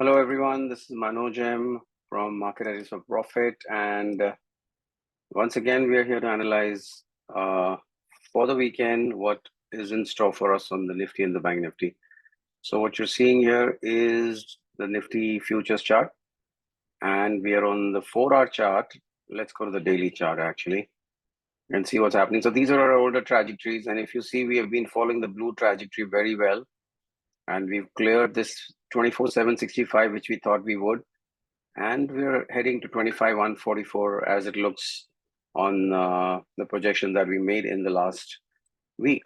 Hello everyone, this is Manoj M from Market Ideas for Profit, and once again we are here to analyze for the weekend what is in store for us on the Nifty and the Bank Nifty. So what you're seeing here is the Nifty futures chart, and we are on the 4-hour chart. Let's go to the daily chart actually and see what's happening. So these are our older trajectories, and if you see, we have been following the blue trajectory very well, and we've cleared this 24,765, which we thought we would. And we're heading to 25,144 as it looks on the projection that we made in the last week.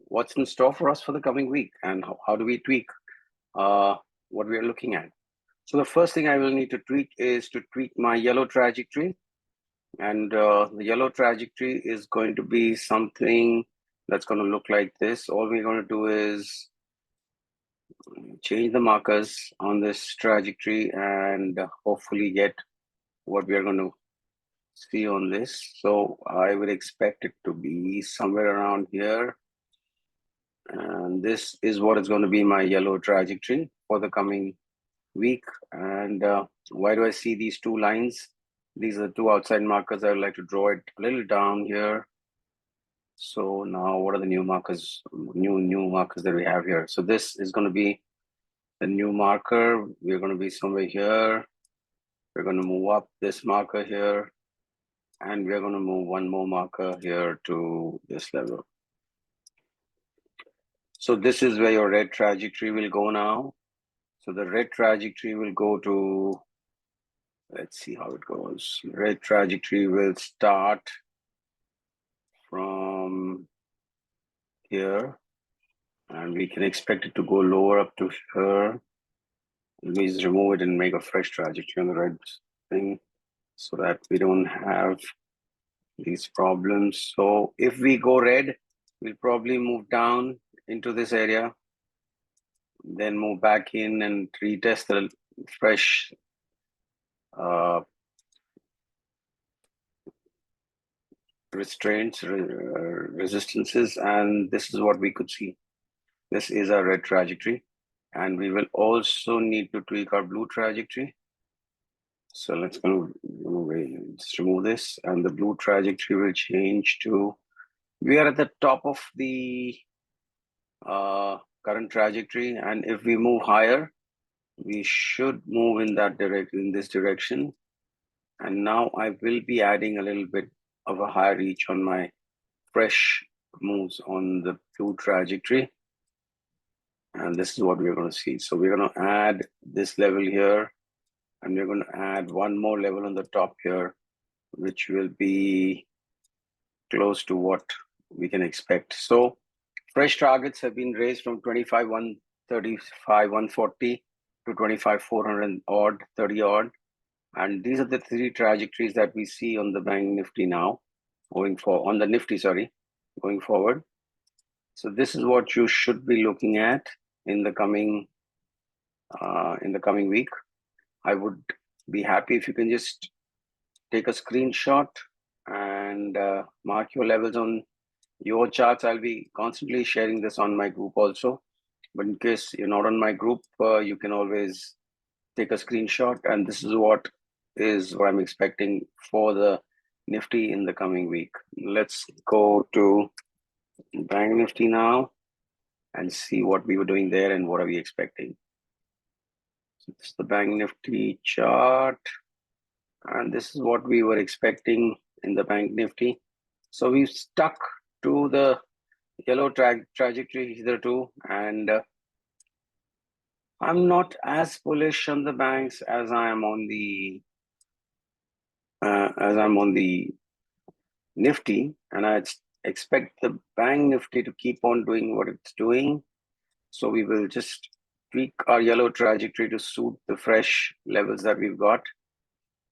What's in store for us for the coming week, and how do we tweak what we are looking at? So the first thing I will need to tweak is to tweak my yellow trajectory. And the yellow trajectory is going to be something that's going to look like this. All we're going to do is change the markers on this trajectory and hopefully get what we are going to see on this. So I would expect it to be somewhere around here, and this is what is going to be my yellow trajectory for the coming week. And why do I see these two lines? These are the two outside markers. I would like to draw it a little down here. So now what are the new markers, new markers that we have here? So this is going to be the new marker. We're going to be somewhere here. We're going to move up this marker here, and we're going to move one more marker here to this level. So this is where your red trajectory will go now. So the red trajectory will go to, let's see how it goes. Red trajectory will start from here, and we can expect it to go lower up to here. Let me just remove it and make a fresh trajectory on the red thing so that we don't have these problems. So if we go red, we'll probably move down into this area, then move back in and retest the fresh restraints, resistances, and this is what we could see. This is our red trajectory, and we will also need to tweak our blue trajectory. So let's just remove this, and the blue trajectory will change to, we are at the top of the current trajectory, and if we move higher, we should move in that direction, in this direction. And now I will be adding a little bit of a higher reach on my fresh moves on the blue trajectory. And this is what we're going to see. So we're going to add this level here, and we're going to add one more level on the top here, which will be close to what we can expect. So fresh targets have been raised from 25,135, 140 to 25,400 odd, 30 odd. And these are the three trajectories that we see on the Bank Nifty now, going for on the Nifty, sorry, going forward. So this is what you should be looking at in the coming week. I would be happy if you can just take a screenshot and mark your levels on your charts. I'll be constantly sharing this on my group also, but in case you're not on my group, you can always take a screenshot, and this is what I'm expecting for the Nifty in the coming week. Let's go to Bank Nifty now and see what we were doing there and what are we expecting. So this is the Bank Nifty chart, and this is what we were expecting in the Bank Nifty. So we've stuck to the yellow trajectory hitherto, and I'm not as bullish on the banks as I am on the Nifty, and I expect the Bank Nifty to keep on doing what it's doing. So we will just tweak our yellow trajectory to suit the fresh levels that we've got,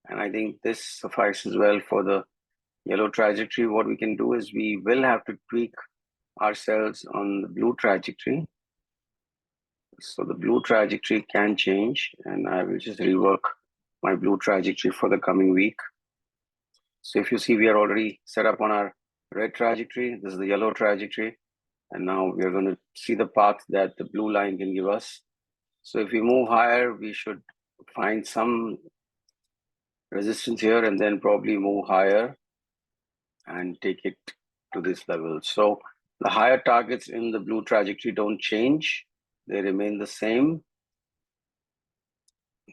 and I think this suffices well for the yellow trajectory. What we can do is we will have to tweak ourselves on the blue trajectory. So the blue trajectory can change, and I will just rework my blue trajectory for the coming week. So if you see, we are already set up on our red trajectory. This is the yellow trajectory, and now we are going to see the path that the blue line can give us. So if we move higher, we should find some resistance here and then probably move higher and take it to this level. So the higher targets in the blue trajectory don't change. They remain the same.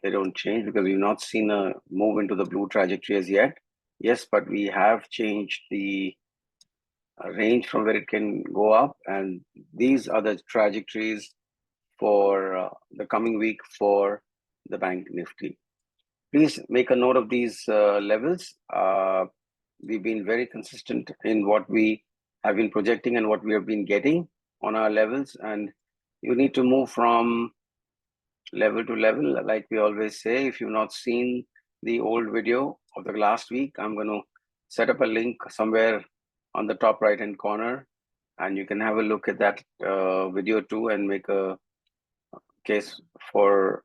They don't change because we've not seen a move into the blue trajectory as yet. Yes, but we have changed the range from where it can go up, and these are the trajectories for the coming week for the Bank Nifty. Please make a note of these levels. We've been very consistent in what we have been projecting and what we have been getting on our levels, and you need to move from level to level. Like we always say, if you've not seen the old video of the last week, I'm going to set up a link somewhere on the top right hand corner, and you can have a look at that video too and make a case for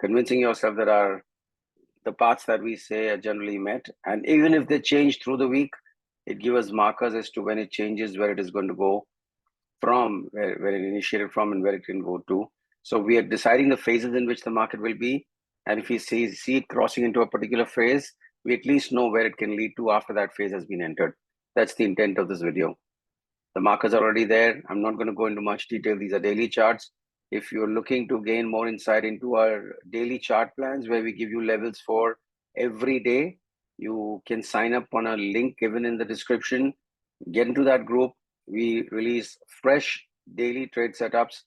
convincing yourself that the paths that we say are generally met. And even if they change through the week, it gives us markers as to when it changes, where it is going to go from, where it initiated from, and where it can go to. So we are deciding the phases in which the market will be. And if we see it crossing into a particular phase, we at least know where it can lead to after that phase has been entered. That's the intent of this video. The markers are already there. I'm not going to go into much detail. These are daily charts. If you're looking to gain more insight into our daily chart plans, where we give you levels for every day, you can sign up on a link given in the description. Get into that group. We release fresh daily trade setups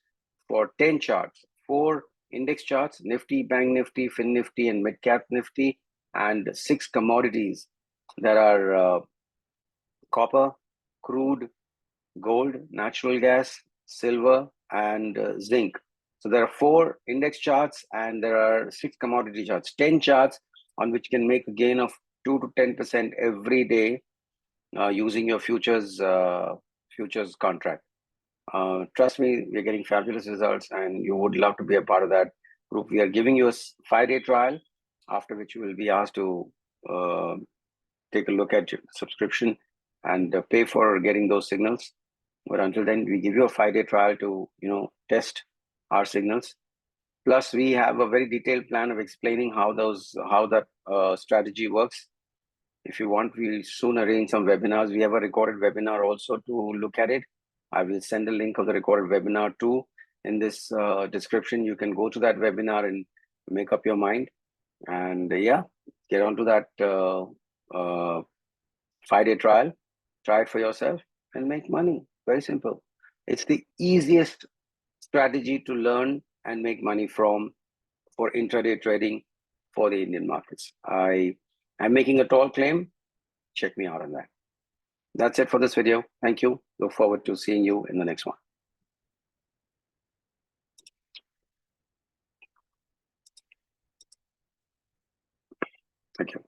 for 10 charts, 4 index charts, Nifty, Bank Nifty, Fin Nifty, and Mid Cap Nifty, and 6 commodities that are copper, crude, gold, natural gas, silver, and zinc. So there are 4 index charts and there are 6 commodity charts, 10 charts on which can make a gain of 2 to 10% every day using your futures contract. Trust me, we're getting fabulous results and you would love to be a part of that group. We are giving you a 5-day trial, after which you will be asked to take a look at your subscription and pay for getting those signals. But until then, we give you a 5-day trial to test our signals. Plus, we have a very detailed plan of explaining how that strategy works. If you want, we'll soon arrange some webinars. We have a recorded webinar also to look at it. I will send a link of the recorded webinar too in this description. You can go to that webinar and make up your mind. And yeah, get onto that 5-day trial. Try it for yourself and make money. Very simple. It's the easiest strategy to learn and make money from for intraday trading for the Indian markets. I'm making a tall claim. Check me out on that. That's it for this video. Thank you. Look forward to seeing you in the next one. Thank you.